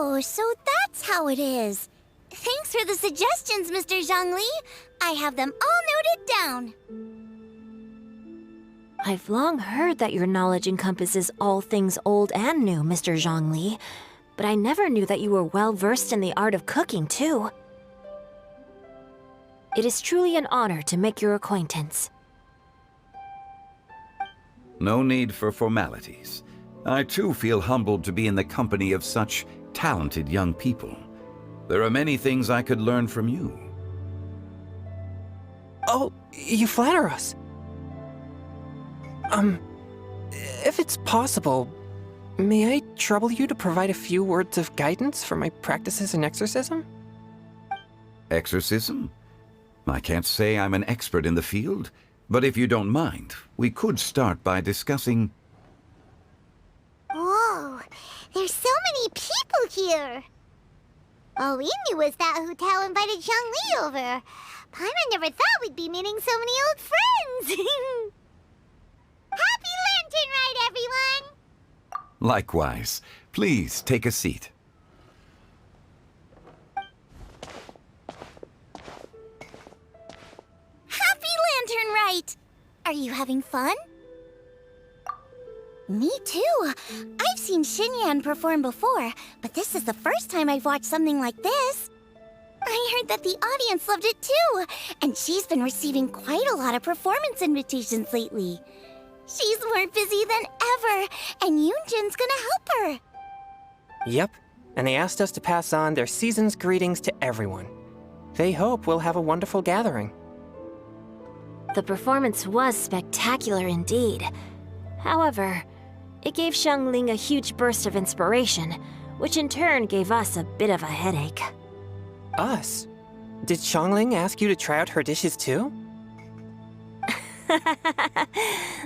Oh, so that's how it is. Thanks for the suggestions, Mr. Zhongli. I have them all noted down. I've long heard that your knowledge encompasses all things old and new, Mr. Zhongli, but I never knew that you were well-versed in the art of cooking, too. It is truly an honor to make your acquaintance. No need for formalities. I too feel humbled to be in the company of such talented young people. There are many things I could learn from you. Oh, you flatter us. If it's possible, may I trouble you to provide a few words of guidance for my practices in exorcism? Exorcism? I can't say I'm an expert in the field, but if you don't mind, we could start by discussing... Whoa, there's so many people here. All we knew was that Hu invited Zhongli over. Paimon never thought we'd be meeting so many old friends. Happy Lantern Rite, everyone! Likewise. Please take a seat. Happy Lantern Rite! Are you having fun? Me too. I've seen Xinyan perform before, but this is the first time I've watched something like this. I heard that the audience loved it too, and she's been receiving quite a lot of performance invitations lately. She's more busy than ever, and Yoonjin's gonna help her. Yep, and they asked us to pass on their season's greetings to everyone. They hope we'll have a wonderful gathering. The performance was spectacular indeed. However, it gave Xiangling a huge burst of inspiration, which in turn gave us a bit of a headache. Us? Did Xiangling ask you to try out her dishes too?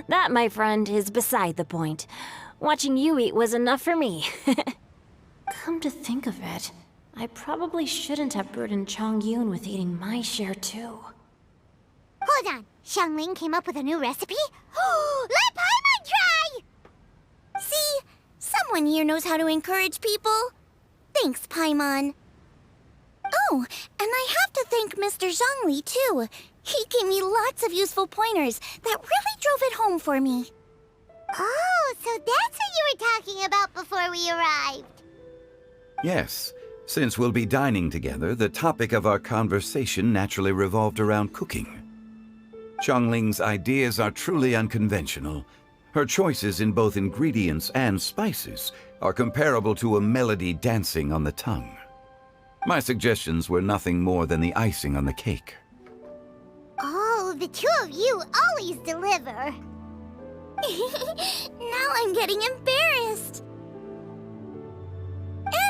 That, my friend, is beside the point. Watching you eat was enough for me. Come to think of it, I probably shouldn't have burdened Chongyun with eating my share too. Hold on, Xiangling came up with a new recipe? Let Paimon try! See? Someone here knows how to encourage people. Thanks, Paimon. Oh, and I have to thank Mr. Zhongli, too. He gave me lots of useful pointers that really drove it home for me. Oh, so that's what you were talking about before we arrived. Yes. Since we'll be dining together, the topic of our conversation naturally revolved around cooking. Xiangling's ideas are truly unconventional. Her choices in both ingredients and spices are comparable to a melody dancing on the tongue. My suggestions were nothing more than the icing on the cake. Oh, the two of you always deliver. Now I'm getting embarrassed.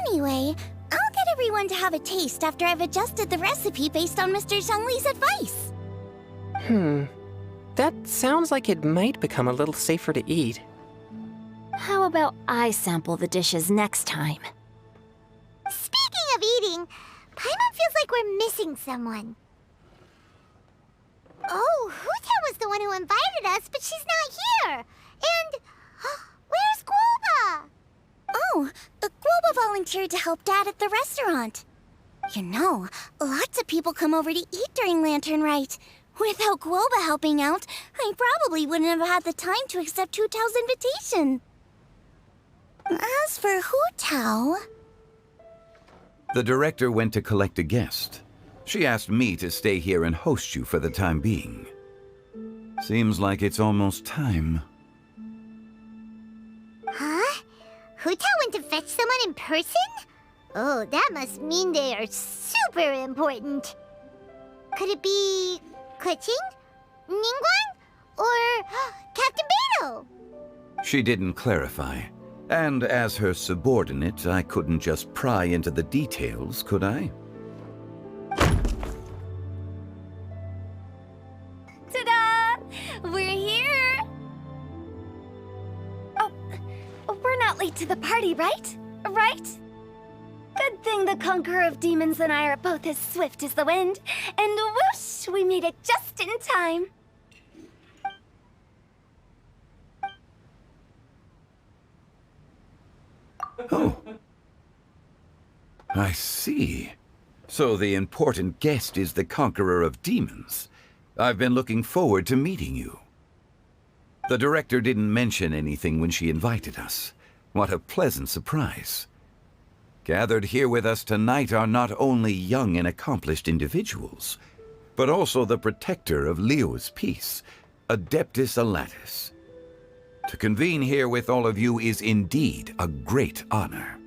Anyway, I'll get everyone to have a taste after I've adjusted the recipe based on Mr. Zhongli's advice. That sounds like it might become a little safer to eat. How about I sample the dishes next time? Speaking of eating, Paimon feels like we're missing someone. Oh, Huta was the one who invited us, but she's not here. And where's Guoba? Oh, Guoba volunteered to help Dad at the restaurant. You know, lots of people come over to eat during Lantern Rite. Without Guoba helping out, I probably wouldn't have had the time to accept Hu Tao's invitation. As for Hu Tao... The director went to collect a guest. She asked me to stay here and host you for the time being. Seems like it's almost time. Hu Tao went to fetch someone in person? Oh, that must mean they are super important. Could it be Keqing? Ningguang? Or Captain Beidou? She didn't clarify. And as her subordinate, I couldn't just pry into the details, could I? Ta-da! We're here! Oh, we're not late to the party, right? Right? Good thing the Conqueror of Demons and I are both as swift as the wind. And whoosh, we made it just in time. Oh. I see. So the important guest is the Conqueror of Demons. I've been looking forward to meeting you. The director didn't mention anything when she invited us. What a pleasant surprise. Gathered here with us tonight are not only young and accomplished individuals, but also the protector of Leo's peace, Adeptus Alatus. To convene here with all of you is indeed a great honor.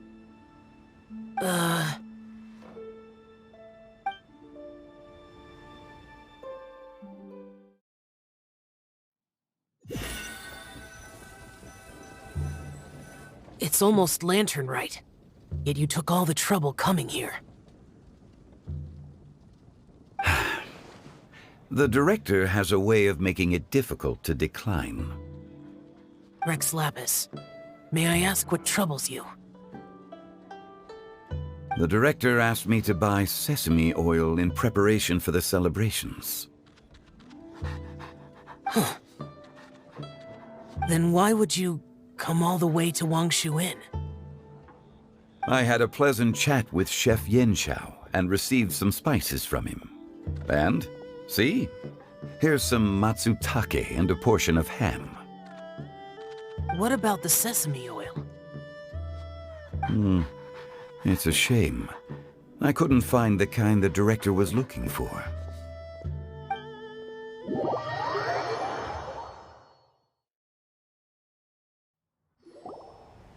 It's almost lantern right. Yet you took all the trouble coming here. The director has a way of making it difficult to decline. Rex Lapis, may I ask what troubles you? The director asked me to buy sesame oil in preparation for the celebrations. Then why would you come all the way to Wangshu Inn? I had a pleasant chat with Chef Yanxiao and received some spices from him. And, see? Here's some matsutake and a portion of ham. What about the sesame oil? It's a shame. I couldn't find the kind the director was looking for.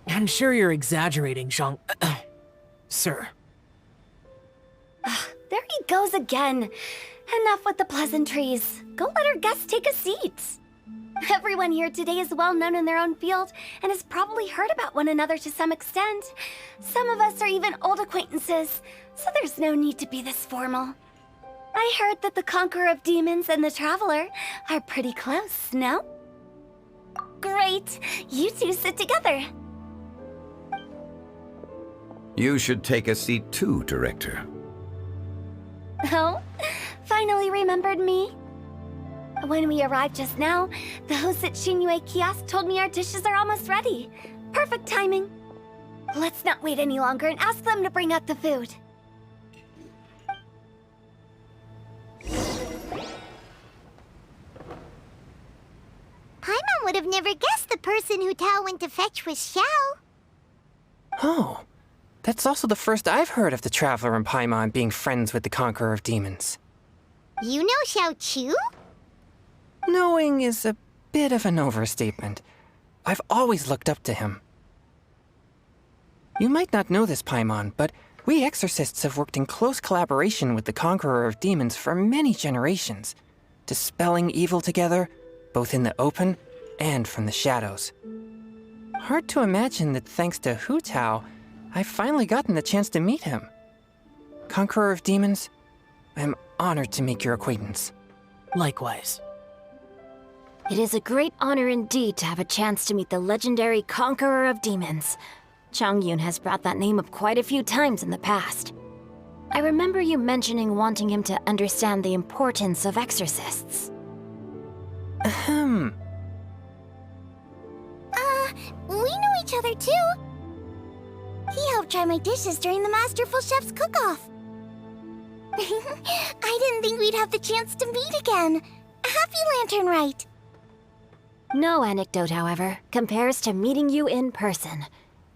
I'm sure you're exaggerating, Zhang... Sir. There he goes again. Enough with the pleasantries. Go let our guests take a seat. Everyone here today is well known in their own field and has probably heard about one another to some extent. Some of us are even old acquaintances, so there's no need to be this formal. I heard that the Conqueror of Demons and the Traveler are pretty close, no? Great! You two sit together. You should take a seat too, Director. Oh? Finally remembered me? When we arrived just now, the host at Xinyue Kiosk told me our dishes are almost ready. Perfect timing. Let's not wait any longer and ask them to bring out the food. Paimon would have never guessed the person Hu Tao went to fetch was Xiao. Oh, that's also the first I've heard of the Traveler and Paimon being friends with the Conqueror of Demons. You know Xiao Chu? Knowing is a bit of an overstatement. I've always looked up to him. You might not know this, Paimon, but we exorcists have worked in close collaboration with the Conqueror of Demons for many generations, dispelling evil together, both in the open and from the shadows. Hard to imagine that thanks to Hu Tao, I've finally gotten the chance to meet him. Conqueror of Demons, I'm honored to make your acquaintance. Likewise. It is a great honor indeed to have a chance to meet the legendary Conqueror of Demons. Changyun has brought that name up quite a few times in the past. I remember you mentioning wanting him to understand the importance of exorcists. Ahem. We know each other too. He helped try my dishes during the Masterful Chef's cook-off. I didn't think we'd have the chance to meet again. Happy Lantern Rite. No anecdote, however, compares to meeting you in person.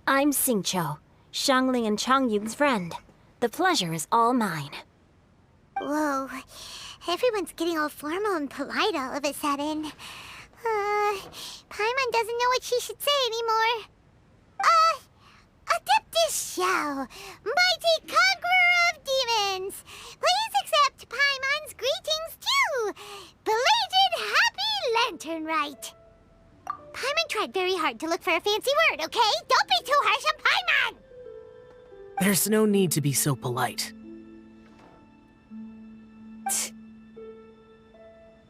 I'm Xingqiu, Shangling and Changyun's friend. The pleasure is all mine. Whoa, everyone's getting all formal and polite all of a sudden. Paimon doesn't know what she should say anymore. Adeptus Shao, mighty conqueror of demons, please accept Paimon's greetings too. Belated Happy Lantern Rite. Paimon tried very hard to look for a fancy word, okay? Don't be too harsh on Paimon! There's no need to be so polite.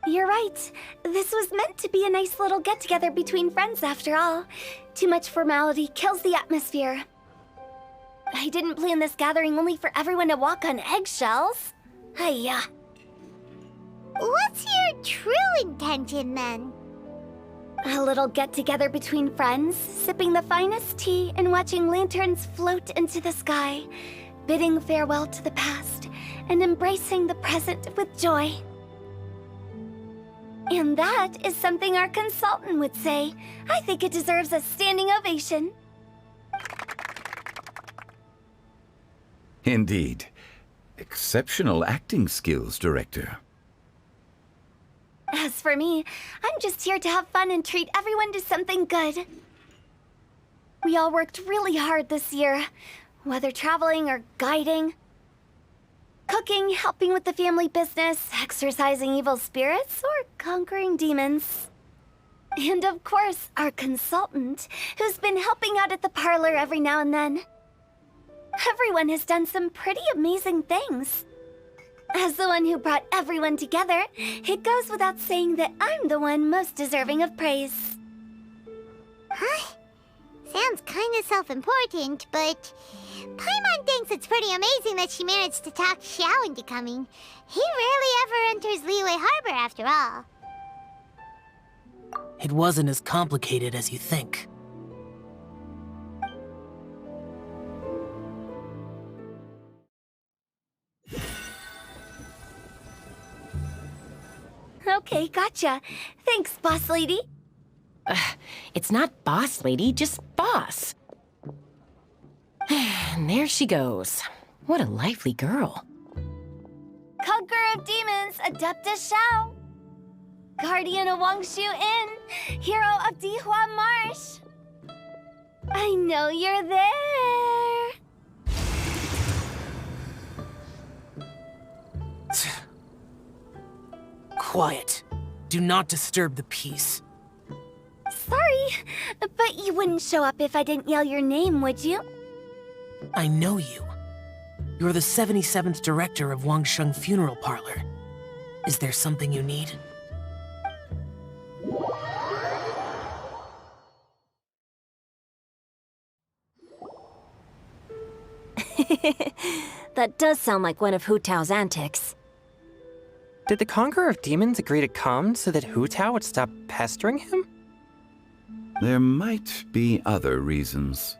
You're right. This was meant to be a nice little get-together between friends after all. Too much formality kills the atmosphere. I didn't plan this gathering only for everyone to walk on eggshells. Hiya. What's your true intention, then? A little get-together between friends, sipping the finest tea and watching lanterns float into the sky, bidding farewell to the past and embracing the present with joy. And that is something our consultant would say. I think it deserves a standing ovation. Indeed. Exceptional acting skills, Director. As for me, I'm just here to have fun and treat everyone to something good. We all worked really hard this year, whether traveling or guiding. Cooking, helping with the family business, exorcising evil spirits, or conquering demons. And of course, our consultant, who's been helping out at the parlor every now and then. Everyone has done some pretty amazing things. As the one who brought everyone together, it goes without saying that I'm the one most deserving of praise. Huh? Sounds kinda self-important, but Paimon thinks it's pretty amazing that she managed to talk Xiao into coming. He rarely ever enters Liyue Harbor after all. It wasn't as complicated as you think. Okay, gotcha. Thanks, boss lady. It's not boss lady, just boss. And there she goes. What a lively girl. Conqueror of demons, Adeptus Shao. Guardian of Wangshu Inn, hero of Dihua Marsh. I know you're there. Quiet. Do not disturb the peace. Sorry, but you wouldn't show up if I didn't yell your name, would you? I know you. You're the 77th director of Wangsheng Funeral Parlor. Is there something you need? That does sound like one of Hu Tao's antics. Did the Conqueror of Demons agree to come so that Hu Tao would stop pestering him? There might be other reasons.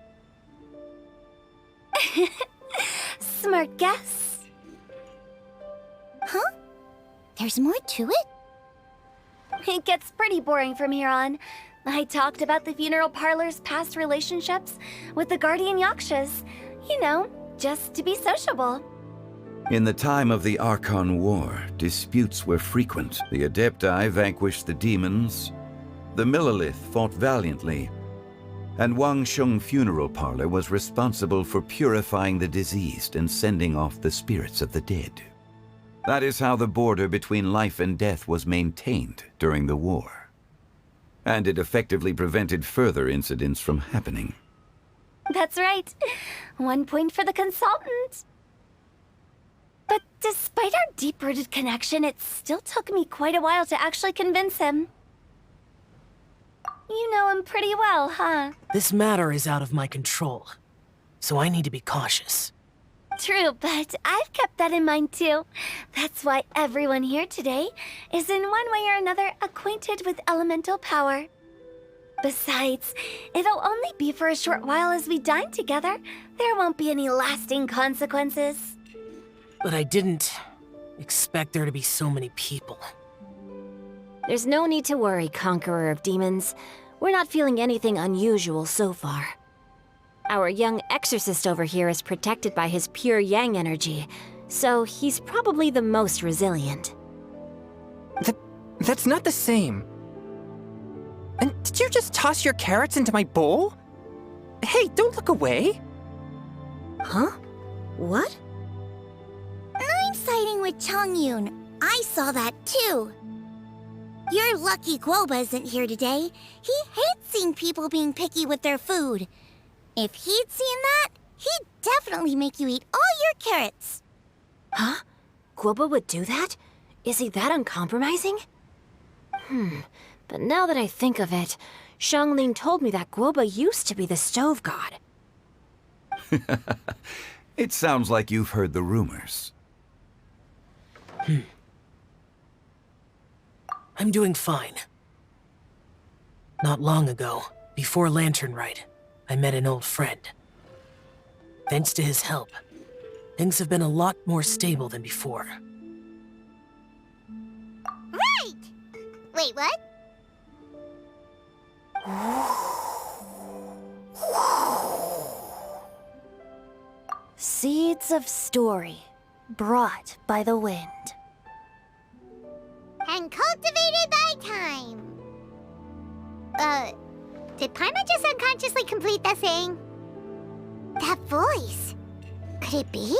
Smart guess. Huh? There's more to it? It gets pretty boring from here on. I talked about the funeral parlor's past relationships with the Guardian Yakshas. You know, just to be sociable. In the time of the Archon War, disputes were frequent. The Adepti vanquished the demons, the Millelith fought valiantly, and Wangsheng Funeral Parlor was responsible for purifying the diseased and sending off the spirits of the dead. That is how the border between life and death was maintained during the war. And it effectively prevented further incidents from happening. That's right. 1 point for the consultant. But despite our deep-rooted connection, it still took me quite a while to actually convince him. You know him pretty well, huh? This matter is out of my control, so I need to be cautious. True, but I've kept that in mind too. That's why everyone here today is in one way or another acquainted with elemental power. Besides, it'll only be for a short while as we dine together. There won't be any lasting consequences. But I didn't expect there to be so many people. There's no need to worry, Conqueror of Demons. We're not feeling anything unusual so far. Our young exorcist over here is protected by his pure yang energy, so he's probably the most resilient. That's not the same. And did you just toss your carrots into my bowl? Hey, don't look away. Huh? What? I'm siding with Chongyun. I saw that too. You're lucky Guoba isn't here today. He hates seeing people being picky with their food. If he'd seen that, he'd definitely make you eat all your carrots. Huh? Guoba would do that? Is he that uncompromising? But now that I think of it, Xiangling told me that Guoba used to be the stove god. It sounds like you've heard the rumors. I'm doing fine. Not long ago, before Lantern Rite, I met an old friend. Thanks to his help, things have been a lot more stable than before. Right! Wait, what? Seeds of story, brought by the wind. And cultivated by time. Did Paimon just unconsciously complete the thing? That voice. Could it be?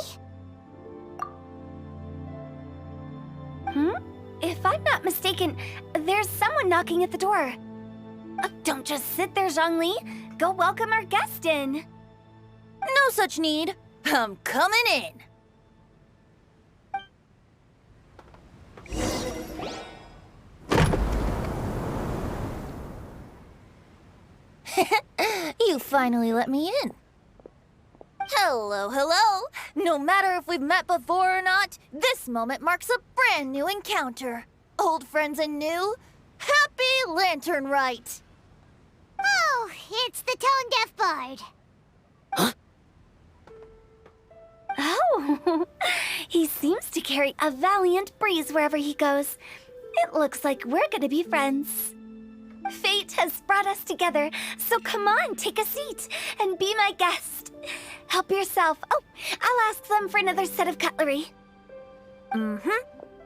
If I'm not mistaken, there's someone knocking at the door. Don't just sit there, Zhongli. Go welcome our guest in. No such need. I'm coming in. You finally let me in. Hello, hello. No matter if we've met before or not, this moment marks a brand new encounter. Old friends and new, happy Lantern Rite. Oh, it's the tone-deaf bard. Oh, he seems to carry a valiant breeze wherever he goes. It looks like we're gonna be friends. Fate has brought us together, so come on, take a seat and be my guest. Help yourself. Oh, I'll ask them for another set of cutlery.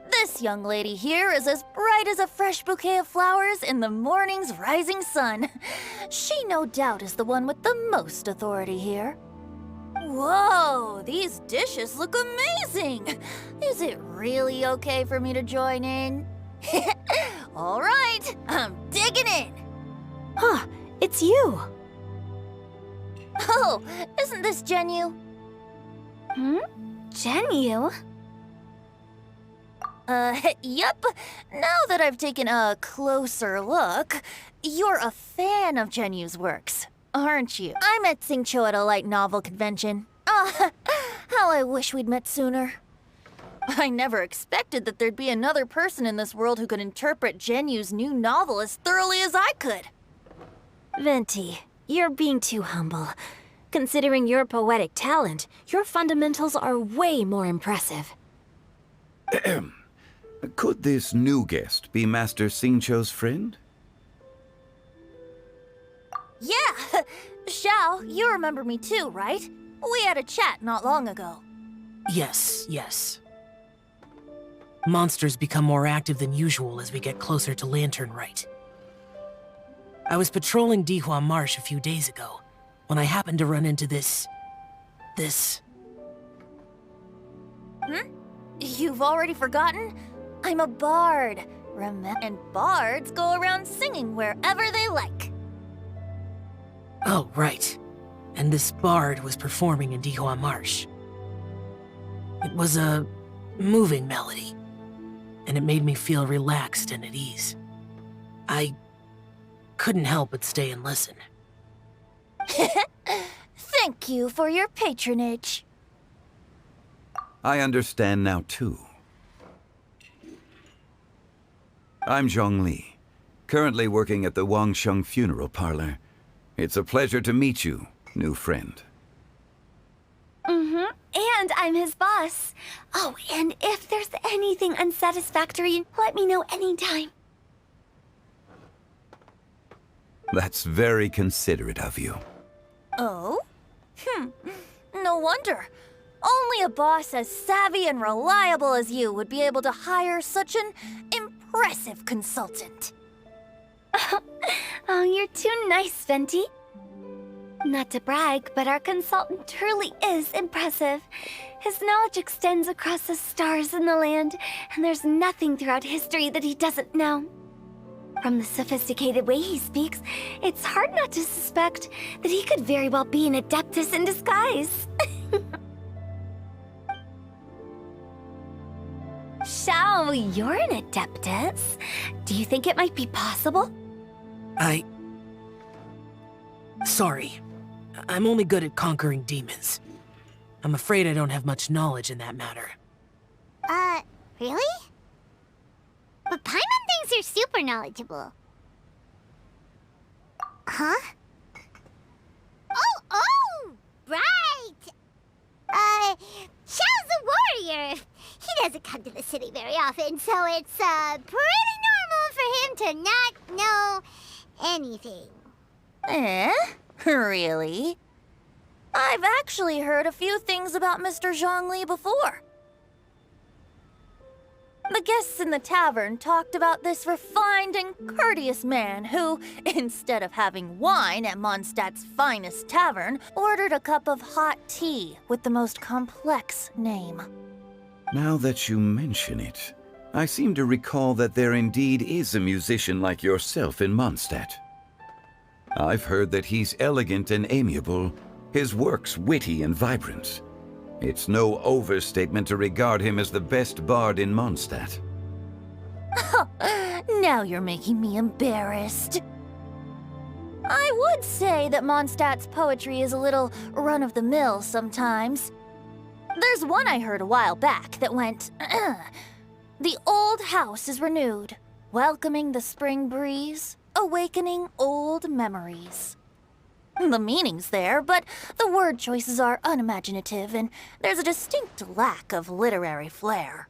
This young lady here is as bright as a fresh bouquet of flowers in the morning's rising sun. She no doubt is the one with the most authority here. Whoa, these dishes look amazing! Is it really okay for me to join in? All right, I'm digging in! Huh, it's you. Oh, isn't this Genyu? Genyu? Yep. Now that I've taken a closer look, you're a fan of Genyu's works, aren't you? I met Xingqiu at a light novel convention. Ah, how I wish we'd met sooner. I never expected that there'd be another person in this world who could interpret Genyu's new novel as thoroughly as I could. Venti, you're being too humble. Considering your poetic talent, your fundamentals are way more impressive. Could this new guest be Master Xingqiu's friend? Yeah! Xiao, you remember me too, right? We had a chat not long ago. Yes, yes. Monsters become more active than usual as we get closer to Lantern Rite. I was patrolling Dihua Marsh a few days ago, when I happened to run into this... You've already forgotten? I'm a bard. And bards go around singing wherever they like. Oh, right. And this bard was performing in Dihua Marsh. It was a moving melody, and it made me feel relaxed and at ease. I couldn't help but stay and listen. Thank you for your patronage. I understand now, too. I'm Zhongli, currently working at the Wangsheng Funeral Parlor. It's a pleasure to meet you, new friend. And I'm his boss. Oh, and if there's anything unsatisfactory, let me know anytime. That's very considerate of you. Oh? No wonder. Only a boss as savvy and reliable as you would be able to hire such an impressive consultant. Oh, you're too nice, Venti. Not to brag, but our consultant truly is impressive. His knowledge extends across the stars and the land, and there's nothing throughout history that he doesn't know. From the sophisticated way he speaks, it's hard not to suspect that he could very well be an adeptus in disguise. Xiao, you're an adeptus. Do you think it might be possible? Sorry. I'm only good at conquering demons. I'm afraid I don't have much knowledge in that matter. Really? But Paimon thinks you're super knowledgeable. Huh? Oh, right! Xiao's a warrior. He doesn't come to the city very often, so it's, pretty normal for him to not know anything. Really? I've actually heard a few things about Mr. Zhongli before. The guests in the tavern talked about this refined and courteous man who, instead of having wine at Mondstadt's finest tavern, ordered a cup of hot tea with the most complex name. Now that you mention it, I seem to recall that there indeed is a musician like yourself in Mondstadt. I've heard that he's elegant and amiable, his works witty and vibrant. It's no overstatement to regard him as the best bard in Mondstadt. Now you're making me embarrassed. I would say that Mondstadt's poetry is a little run-of-the-mill sometimes. There's one I heard a while back that went, "The old house is renewed, welcoming the spring breeze, awakening old memories." The meaning's there, but the word choices are unimaginative, and there's a distinct lack of literary flair.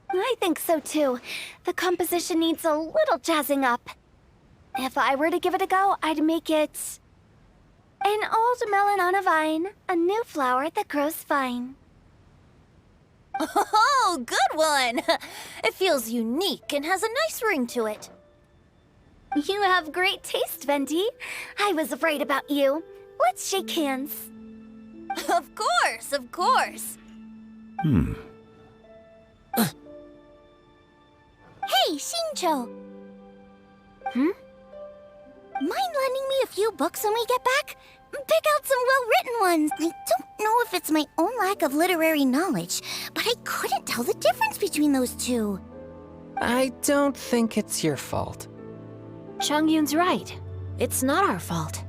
I think so too. The composition needs a little jazzing up. If I were to give it a go, I'd make it... An old melon on a vine, a new flower that grows fine. Oh, good one! It feels unique and has a nice ring to it. You have great taste, Venti. I was afraid about you. Let's shake hands. Of course, of course. Hey, Xingqiu! Mind lending me a few books when we get back? Pick out some well-written ones. I don't know if it's my own lack of literary knowledge, but I couldn't tell the difference between those two. I don't think it's your fault. Chongyun's right. It's not our fault.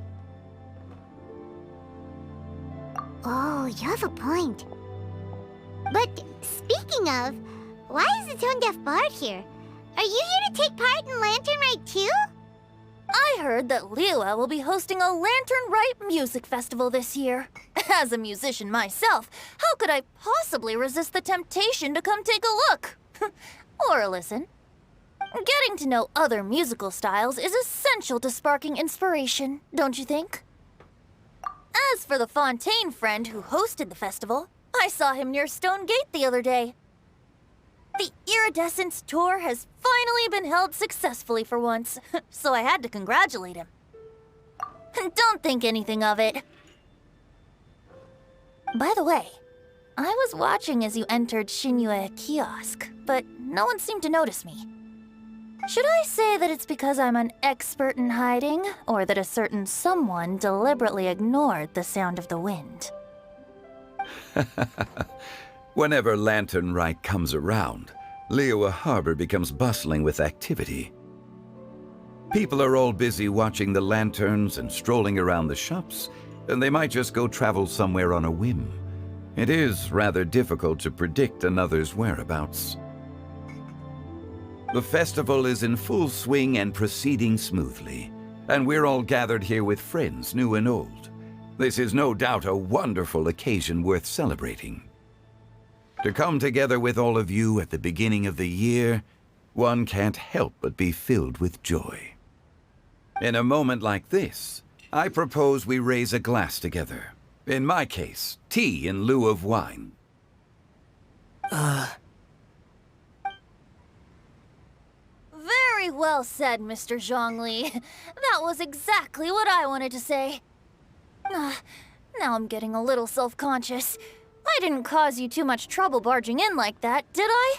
Oh, you have a point. But speaking of, why is the tone-deaf bard here? Are you here to take part in Lantern Rite too? I heard that Liyue will be hosting a Lantern Rite music festival this year. As a musician myself, how could I possibly resist the temptation to come take a look? Or listen. Getting to know other musical styles is essential to sparking inspiration, don't you think? As for the Fontaine friend who hosted the festival, I saw him near Stone Gate the other day. The Iridescence tour has finally been held successfully for once, so I had to congratulate him. Don't think anything of it. By the way, I was watching as you entered Xinyue Kiosk, but no one seemed to notice me. Should I say that it's because I'm an expert in hiding, or that a certain someone deliberately ignored the sound of the wind? Whenever Lantern Rite comes around, Liyue Harbor becomes bustling with activity. People are all busy watching the lanterns and strolling around the shops, and they might just go travel somewhere on a whim. It is rather difficult to predict another's whereabouts. The festival is in full swing and proceeding smoothly, and we're all gathered here with friends, new and old. This is no doubt a wonderful occasion worth celebrating. To come together with all of you at the beginning of the year, one can't help but be filled with joy. In a moment like this, I propose we raise a glass together. In my case, tea in lieu of wine. Very well said, Mr. Zhongli. That was exactly what I wanted to say. Now I'm getting a little self-conscious. I didn't cause you too much trouble barging in like that, did I?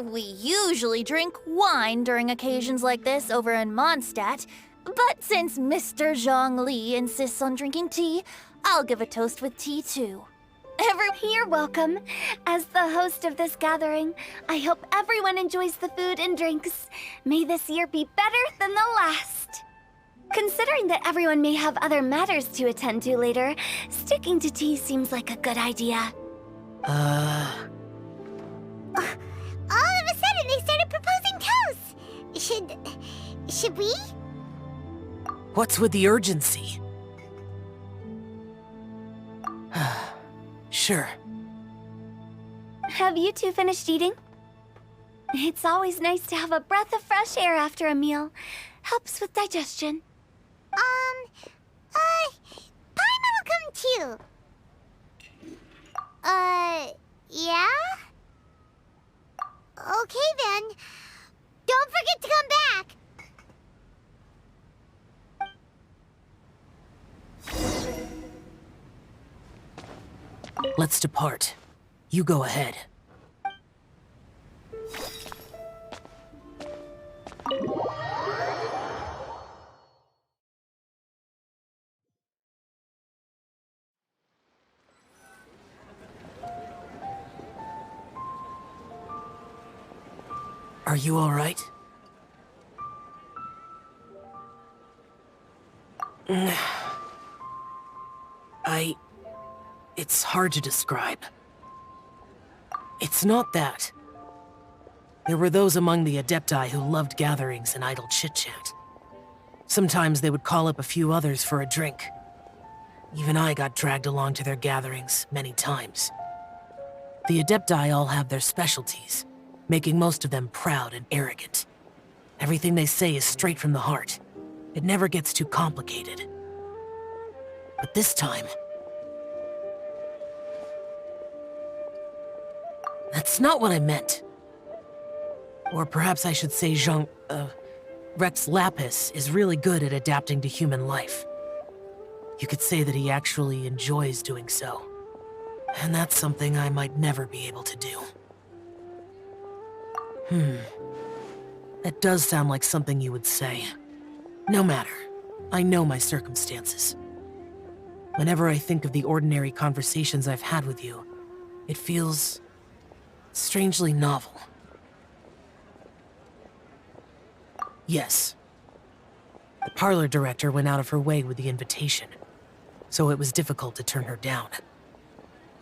We usually drink wine during occasions like this over in Mondstadt, but since Mr. Zhang Li insists on drinking tea, I'll give a toast with tea too. You're welcome. As the host of this gathering, I hope everyone enjoys the food and drinks. May this year be better than the last. Considering that everyone may have other matters to attend to later, sticking to tea seems like a good idea. All of a sudden, they started proposing toasts. Should we? What's with the urgency? Sure. Have you two finished eating? It's always nice to have a breath of fresh air after a meal. Helps with digestion. Paimon will come too. Yeah? Okay then. Don't forget to come back. Let's depart. You go ahead. Are you all right? It's hard to describe. It's not that. There were those among the Adepti who loved gatherings and idle chit-chat. Sometimes they would call up a few others for a drink. Even I got dragged along to their gatherings many times. The Adepti all have their specialties, making most of them proud and arrogant. Everything they say is straight from the heart. It never gets too complicated. But this time... That's not what I meant. Or perhaps I should say Rex Lapis is really good at adapting to human life. You could say that he actually enjoys doing so. And that's something I might never be able to do. That does sound like something you would say. No matter. I know my circumstances. Whenever I think of the ordinary conversations I've had with you, it feels... strangely novel. Yes. The parlor director went out of her way with the invitation, so it was difficult to turn her down.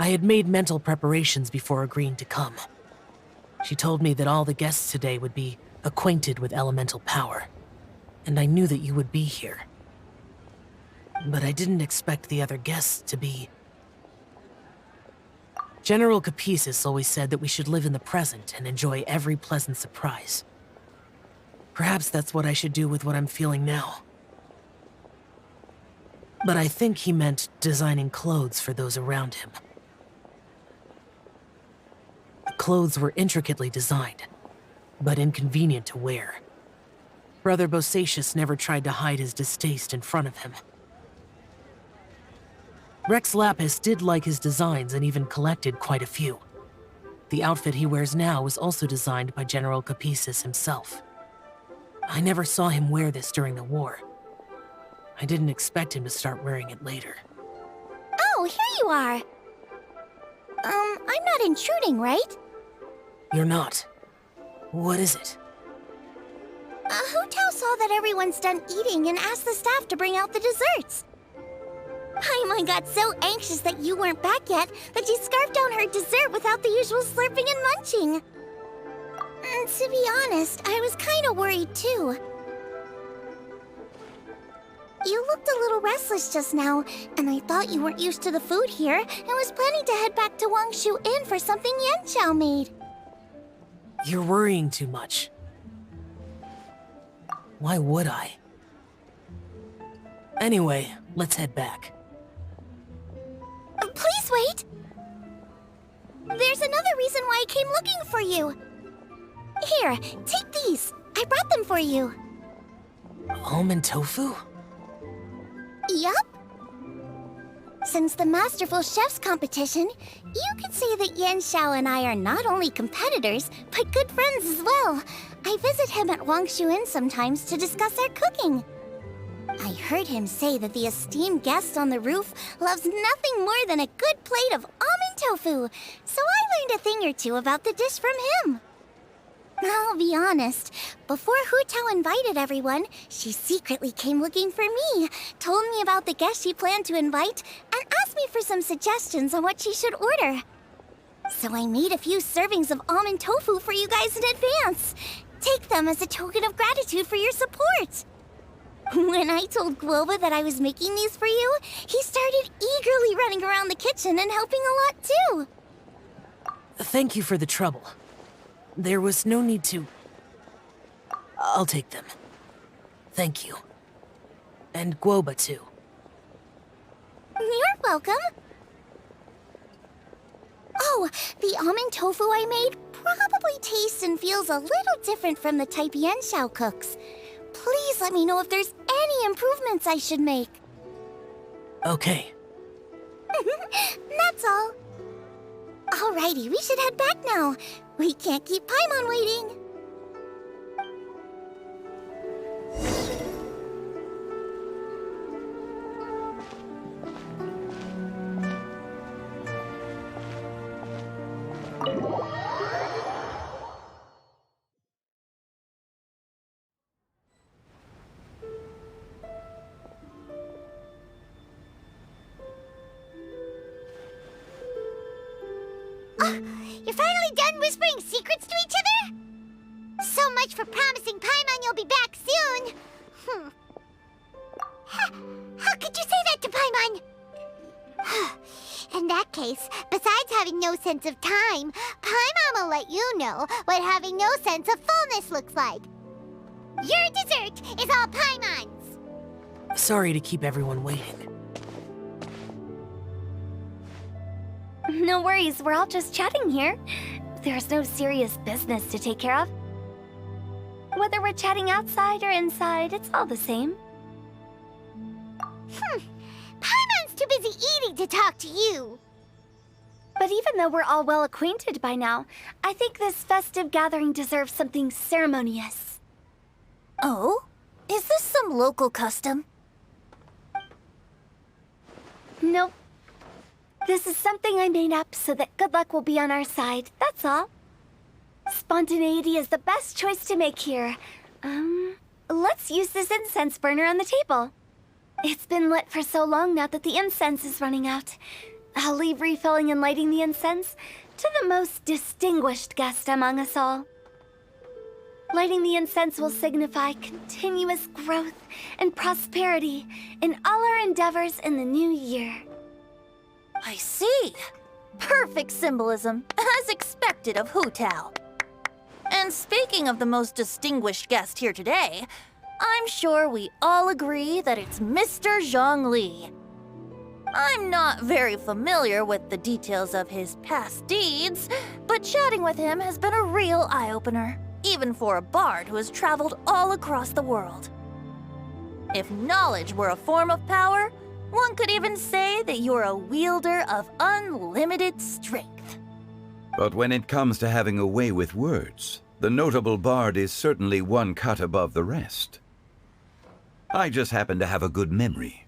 I had made mental preparations before agreeing to come. She told me that all the guests today would be acquainted with elemental power, and I knew that you would be here. But I didn't expect the other guests to be... General Capisis always said that we should live in the present and enjoy every pleasant surprise. Perhaps that's what I should do with what I'm feeling now. But I think he meant designing clothes for those around him. The clothes were intricately designed, but inconvenient to wear. Brother Bosacius never tried to hide his distaste in front of him. Rex Lapis did like his designs and even collected quite a few. The outfit he wears now was also designed by General Capisis himself. I never saw him wear this during the war. I didn't expect him to start wearing it later. Oh, here you are. I'm not intruding, right? You're not. What is it? Hu Tao saw that everyone's done eating and asked the staff to bring out the desserts. Paimon got so anxious that you weren't back yet that she scarfed down her dessert without the usual slurping and munching. To be honest, I was kind of worried too. You looked a little restless just now, and I thought you weren't used to the food here and was planning to head back to Wangshu Inn for something Yanqiao made. You're worrying too much. Why would I? Anyway, let's head back. Please wait! There's another reason why I came looking for you. Here, take these. I brought them for you. Almond tofu? Yup. Since the Masterful Chef's competition, you could say that Yan Xiao and I are not only competitors, but good friends as well. I visit him at Wangshu Inn sometimes to discuss our cooking. I heard him say that the esteemed guest on the roof loves nothing more than a good plate of almond tofu, so I learned a thing or two about the dish from him. I'll be honest, before Hu Tao invited everyone, she secretly came looking for me, told me about the guests she planned to invite, and asked me for some suggestions on what she should order. So I made a few servings of almond tofu for you guys in advance. Take them as a token of gratitude for your support. When I told Guoba that I was making these for you, he started eagerly running around the kitchen and helping a lot too. Thank you for the trouble. There was no need to... I'll take them. Thank you. And Guoba, too. You're welcome. Oh, the almond tofu I made probably tastes and feels a little different from the type Yan Xiao cooks. Please let me know if there's any improvements I should make. Okay. That's all. Alrighty, we should head back now. We can't keep Paimon waiting. You're finally done whispering secrets to each other? So much for promising Paimon you'll be back soon. How could you say that to Paimon? In that case, besides having no sense of time, Paimon will let you know what having no sense of fullness looks like. Your dessert is all Paimon's. Sorry to keep everyone waiting. No worries, we're all just chatting here. There's no serious business to take care of. Whether we're chatting outside or inside, it's all the same. Paimon's too busy eating to talk to you. But even though we're all well acquainted by now, I think this festive gathering deserves something ceremonious. Oh? Is this some local custom? Nope. This is something I made up so that good luck will be on our side, that's all. Spontaneity is the best choice to make here. Let's use this incense burner on the table. It's been lit for so long now that the incense is running out. I'll leave refilling and lighting the incense to the most distinguished guest among us all. Lighting the incense will signify continuous growth and prosperity in all our endeavors in the new year. I see. Perfect symbolism, as expected of Hu Tao. And speaking of the most distinguished guest here today, I'm sure we all agree that it's Mr. Zhongli. I'm not very familiar with the details of his past deeds, but chatting with him has been a real eye-opener, even for a bard who has traveled all across the world. If knowledge were a form of power, one could even say that you're a wielder of unlimited strength. But when it comes to having a way with words, the notable bard is certainly one cut above the rest. I just happen to have a good memory.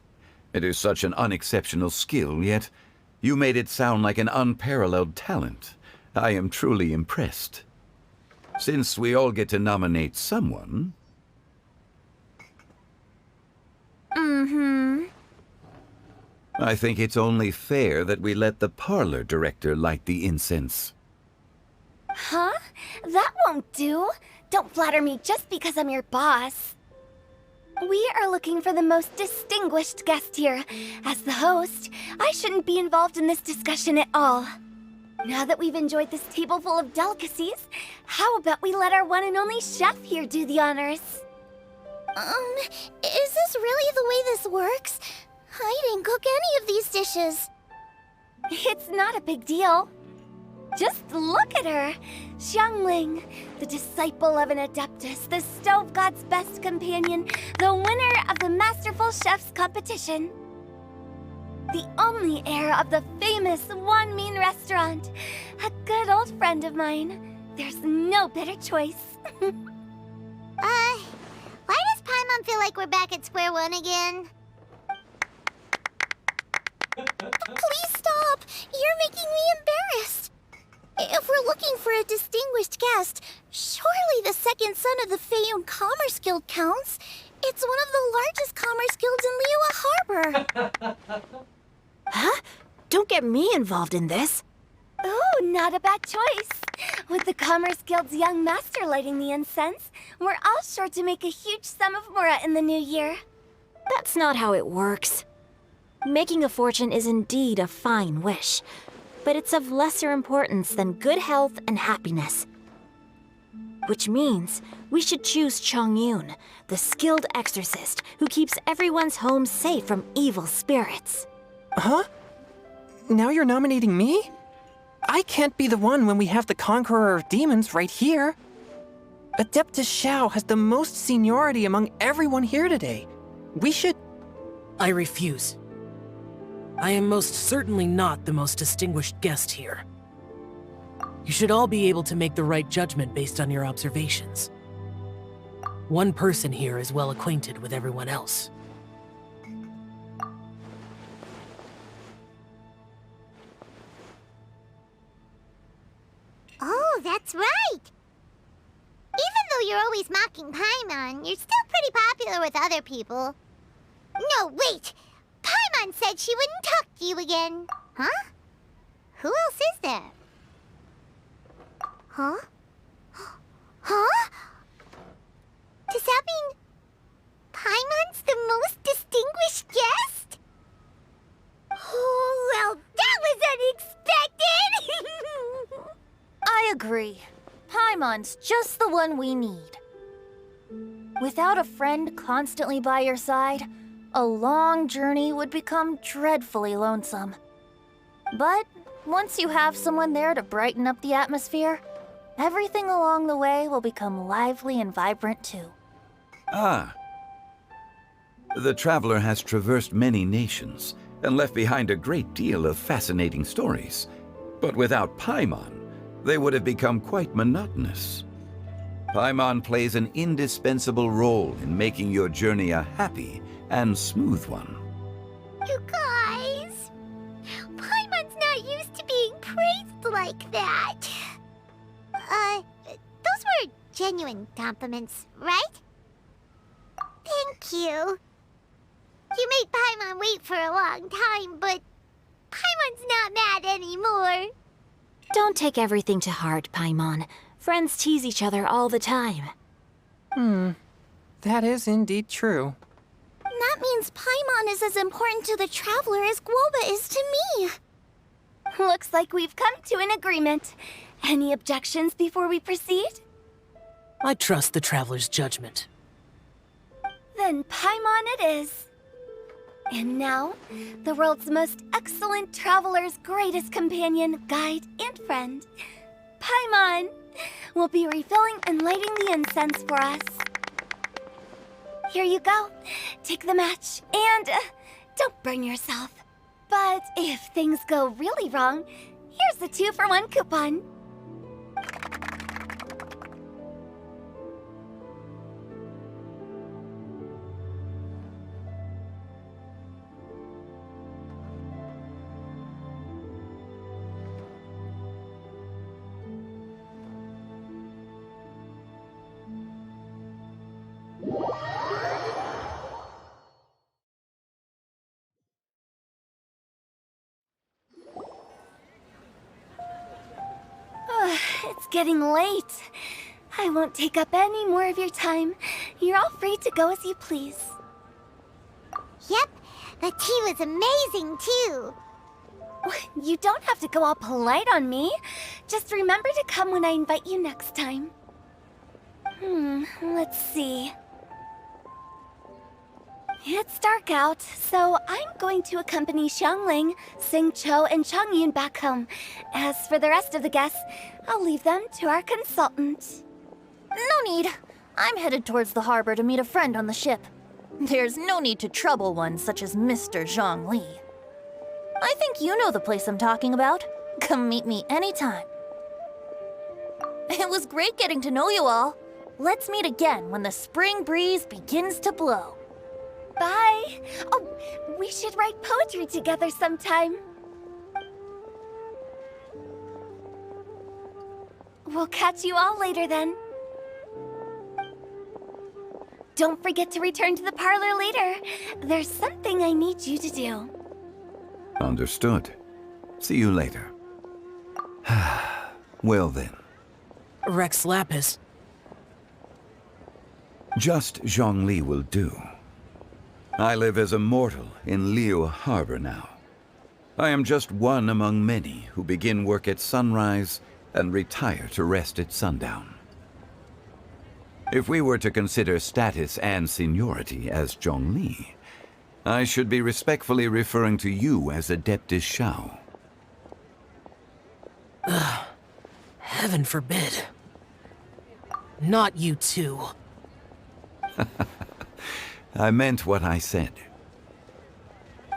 It is such an unexceptional skill, yet you made it sound like an unparalleled talent. I am truly impressed. Since we all get to nominate someone... I think it's only fair that we let the parlor director light the incense. Huh? That won't do. Don't flatter me just because I'm your boss. We are looking for the most distinguished guest here. As the host, I shouldn't be involved in this discussion at all. Now that we've enjoyed this table full of delicacies, how about we let our one and only chef here do the honors? Is this really the way this works? I didn't cook any of these dishes. It's not a big deal. Just look at her. Xiangling, the disciple of an adeptus, the stove god's best companion, the winner of the Masterful Chef's competition. the only heir of the famous Wanmin restaurant. A good old friend of mine. There's no better choice. Why does Paimon feel like we're back at square one again? Please stop! You're making me embarrassed. If we're looking for a distinguished guest, surely the second son of the Feiyun Commerce Guild counts. It's one of the largest commerce guilds in Liyue Harbor. Huh? Don't get me involved in this. Ooh, not a bad choice. With the Commerce Guild's young master lighting the incense, we're all sure to make a huge sum of mora in the new year. That's not how it works. Making a fortune is indeed a fine wish, but it's of lesser importance than good health and happiness. Which means we should choose Chongyun, the skilled exorcist who keeps everyone's home safe from evil spirits. Huh? Now you're nominating me? I can't be the one when we have the Conqueror of Demons right here. Adeptus Xiao has the most seniority among everyone here today. We should... I refuse. I am most certainly not the most distinguished guest here. You should all be able to make the right judgment based on your observations. One person here is well acquainted with everyone else. Oh, that's right! Even though you're always mocking Paimon, you're still pretty popular with other people. No, wait! Paimon said she wouldn't talk to you again. Huh? Who else is there? Huh? Huh? Does that mean Paimon's the most distinguished guest? Oh, well, that was unexpected! I agree. Paimon's just the one we need. Without a friend constantly by your side, a long journey would become dreadfully lonesome. But once you have someone there to brighten up the atmosphere, everything along the way will become lively and vibrant too. Ah. The traveler has traversed many nations and left behind a great deal of fascinating stories. But without Paimon, they would have become quite monotonous. Paimon plays an indispensable role in making your journey a happy and smooth one. You guys, Paimon's not used to being praised like that. Those were genuine compliments, right? Thank you. You made Paimon wait for a long time, but Paimon's not mad anymore. Don't take everything to heart, Paimon. Friends tease each other all the time. That is indeed true. That means Paimon is as important to the traveler as Guoba is to me. Looks like we've come to an agreement. Any objections before we proceed? I trust the traveler's judgment. Then Paimon it is. And now, the world's most excellent traveler's greatest companion, guide, and friend, Paimon, will be refilling and lighting the incense for us. Here you go. Take the match, and don't burn yourself. But if things go really wrong, here's the 2-for-1 coupon. It's getting late. I won't take up any more of your time. You're all free to go as you please. Yep, the tea was amazing, too. You don't have to go all polite on me. Just remember to come when I invite you next time. Let's see. It's dark out, so I'm going to accompany Xiangling, Xingqiu, and Chongyun back home. As for the rest of the guests, I'll leave them to our consultant. No need. I'm headed towards the harbor to meet a friend on the ship. There's no need to trouble one such as Mr. Zhongli. I think you know the place I'm talking about. Come meet me anytime. It was great getting to know you all. Let's meet again when the spring breeze begins to blow. Bye. Oh, we should write poetry together sometime. We'll catch you all later then. Don't forget to return to the parlor later. There's something I need you to do. Understood. See you later. Well then. Rex Lapis. Just Zhongli will do. I live as a mortal in Liu Harbor now. I am just one among many who begin work at sunrise and retire to rest at sundown. If we were to consider status and seniority as Zhongli, I should be respectfully referring to you as Adeptus Shao. Heaven forbid. Not you too. I meant what I said.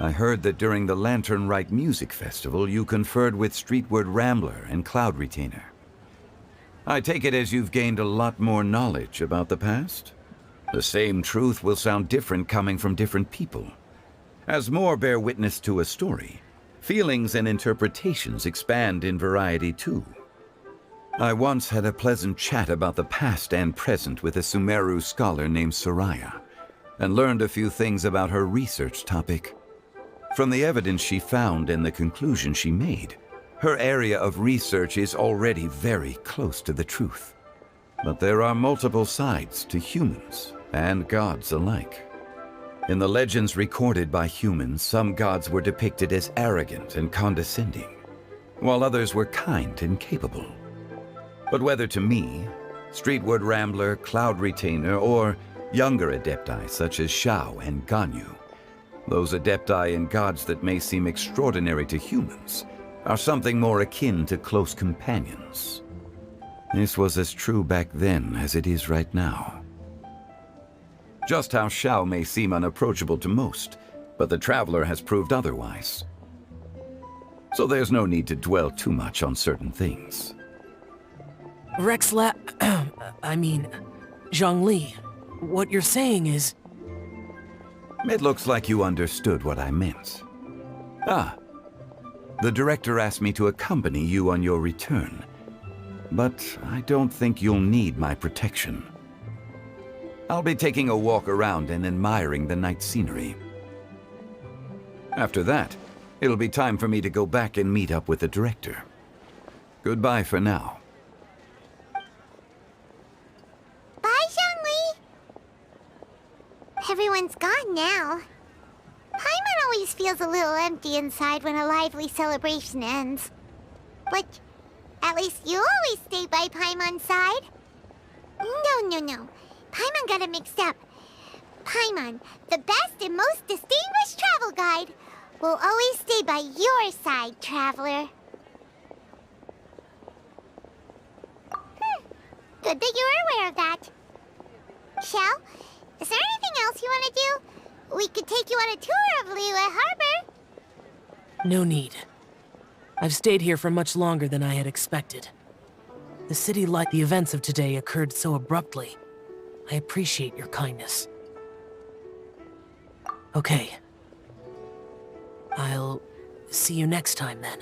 I heard that during the Lantern Rite Music Festival, you conferred with Streetward Rambler and Cloud Retainer. I take it as you've gained a lot more knowledge about the past? The same truth will sound different coming from different people. As more bear witness to a story, feelings and interpretations expand in variety too. I once had a pleasant chat about the past and present with a Sumeru scholar named Soraya, and learned a few things about her research topic. From the evidence she found and the conclusion she made, her area of research is already very close to the truth. But there are multiple sides to humans and gods alike. In the legends recorded by humans, some gods were depicted as arrogant and condescending, while others were kind and capable. But whether to me, Streetward Rambler, Cloud Retainer, or younger adepti such as Shao and Ganyu, those adepti and gods that may seem extraordinary to humans are something more akin to close companions. This was as true back then as it is right now. Just how Shao may seem unapproachable to most, but the Traveler has proved otherwise. So there's no need to dwell too much on certain things. Zhongli, what you're saying is... It looks like you understood what I meant. The director asked me to accompany you on your return, but I don't think you'll need my protection. I'll be taking a walk around and admiring the night scenery. After that, it'll be time for me to go back and meet up with the director. Goodbye for now. Bye, Zhongli! Everyone's gone now. Paimon always feels a little empty inside when a lively celebration ends. But at least you always stay by Paimon's side. No. Paimon got it mixed up. Paimon, the best and most distinguished travel guide, will always stay by your side, traveler. Good that you're aware of that. Shell, is there anything else you want to do? We could take you on a tour of Liyue Harbor. No need. I've stayed here for much longer than I had expected. The city like the events of today occurred so abruptly. I appreciate your kindness. Okay. I'll see you next time then.